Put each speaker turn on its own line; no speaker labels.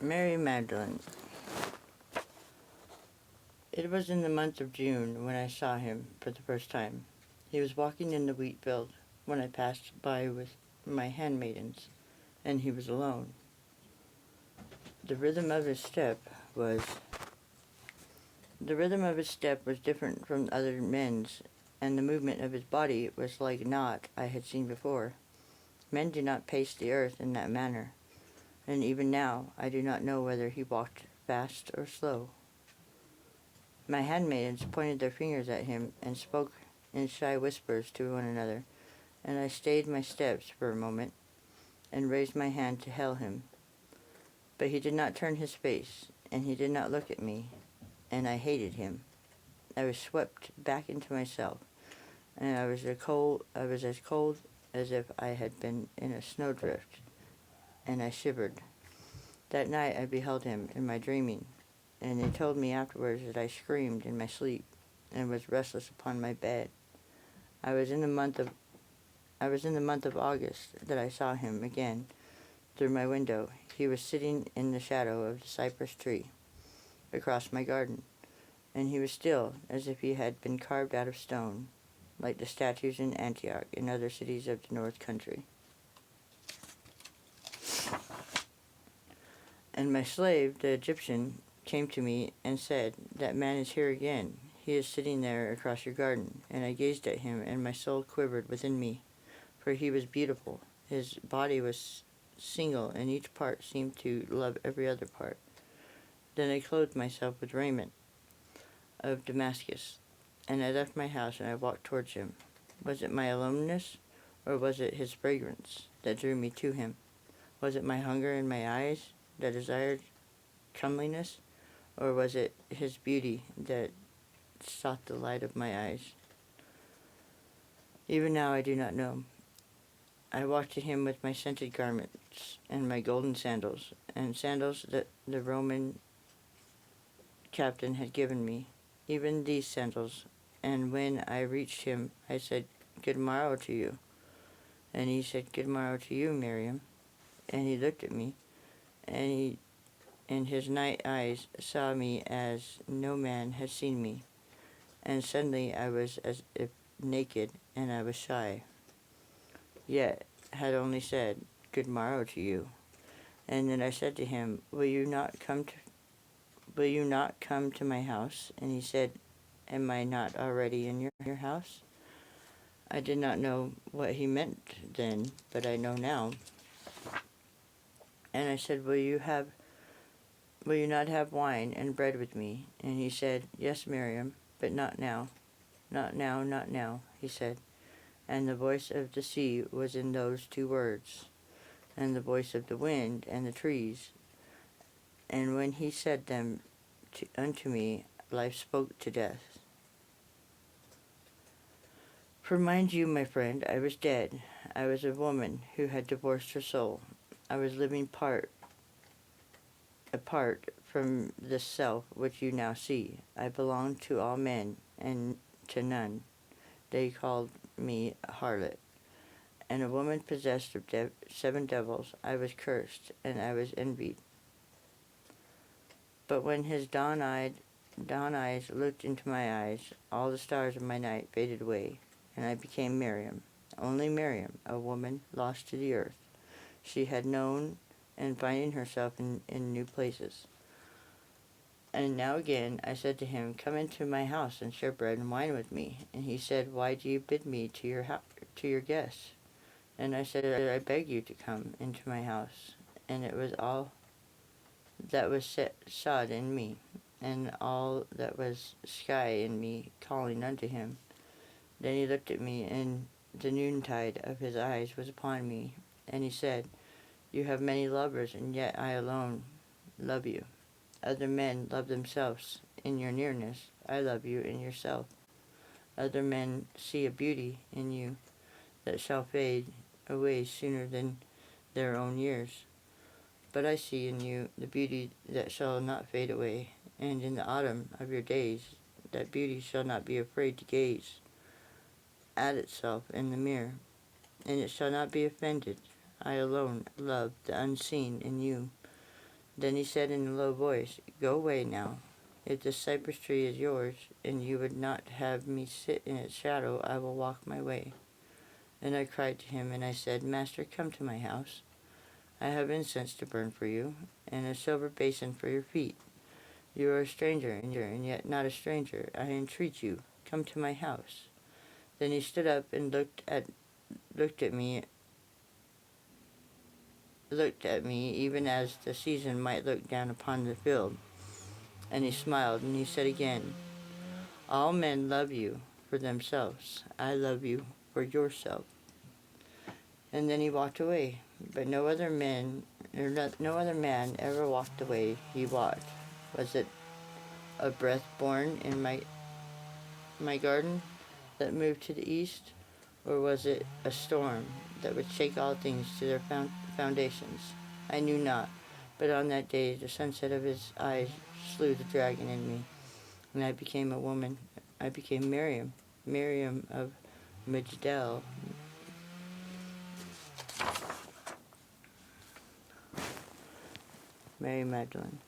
Mary Magdalene. It was in the month of June when I saw him for the first time. He was walking in the wheat field when I passed by with my handmaidens, and he was alone. The rhythm of his step was different from other men's, and the movement of his body was like naught I had seen before. Men do not pace the earth in that manner, and even now I do not know whether he walked fast or slow. My handmaidens pointed their fingers at him and spoke in shy whispers to one another, and I stayed my steps for a moment and raised my hand to hail him. But he did not turn his face, and he did not look at me, and I hated him. I was swept back into myself, and I was as cold as if I had been in a snowdrift, and I shivered. That night I beheld him in my dreaming, and they told me afterwards that I screamed in my sleep and was restless upon my bed. I was in the month of August that I saw him again through my window. He was sitting in the shadow of the cypress tree across my garden, and he was still as if he had been carved out of stone, like the statues in Antioch and other cities of the north country. And my slave, the Egyptian, came to me and said, "That man is here again. He is sitting there across your garden." And I gazed at him, and my soul quivered within me, for he was beautiful. His body was single, and each part seemed to love every other part. Then I clothed myself with raiment of Damascus, and I left my house, and I walked towards him. Was it my aloneness, or was it his fragrance that drew me to him? Was it my hunger in my eyes that desired comeliness, or was it his beauty that sought the light of my eyes? Even now I do not know. I walked to him with my scented garments and my golden sandals, and sandals that the Roman captain had given me, even these sandals. And when I reached him, I said, "Good morrow to you." And he said, "Good morrow to you, Miriam." And he looked at me, and his night eyes saw me as no man had seen me. And suddenly I was as if naked, and I was shy, yet had only said, "Good morrow to you." And then I said to him, Will you not come to my house?" And he said, "Am I not already in your house?" I did not know what he meant then, but I know now. And I said, Will you not have wine and bread with me?" And he said, "Yes, Miriam, but not now. Not now, not now," he said. And the voice of the sea was in those two words, and the voice of the wind and the trees. And when he said them unto me, life spoke to death. For mind you, my friend, I was dead. I was a woman who had divorced her soul. I was living apart from this self which you now see. I belonged to all men and to none. They called me a harlot, and a woman possessed of 7 devils. I was cursed, and I was envied. But when his dawn eyes looked into my eyes, all the stars of my night faded away, and I became Miriam, only Miriam, a woman lost to the earth. She had known and finding herself in new places. And now again I said to him, "Come into my house and share bread and wine with me." And he said, "Why do you bid me to your guests?" And I said, "I beg you to come into my house." And it was all that was sod in me, and all that was sky in me, calling unto him. Then he looked at me, and the noontide of his eyes was upon me, and he said, "You have many lovers, and yet I alone love you. Other men love themselves in your nearness. I love you in yourself. Other men see a beauty in you that shall fade away sooner than their own years. But I see in you the beauty that shall not fade away, and in the autumn of your days that beauty shall not be afraid to gaze at itself in the mirror, and it shall not be offended. I alone love the unseen in you, Then he said in a low voice, "Go away now. If this cypress tree is yours, and you would not have me sit in its shadow, I will walk my way." Then I cried to him, and I said, "Master, come to my house. I have incense to burn for you, and a silver basin for your feet. You are a stranger, and yet not a stranger. I entreat you, come to my house." Then he stood up and looked at me, even as the season might look down upon the field. And he smiled, and he said again, "All men love you for themselves. I love you for yourself." And then he walked away. But no other man ever walked the way he walked. Was it a breath born in my garden that moved to the east, or was it a storm that would shake all things to their foundations? I knew not, but on that day the sunset of his eyes slew the dragon in me, and I became a woman. I became Miriam, Miriam of Magdalene, Mary Magdalene.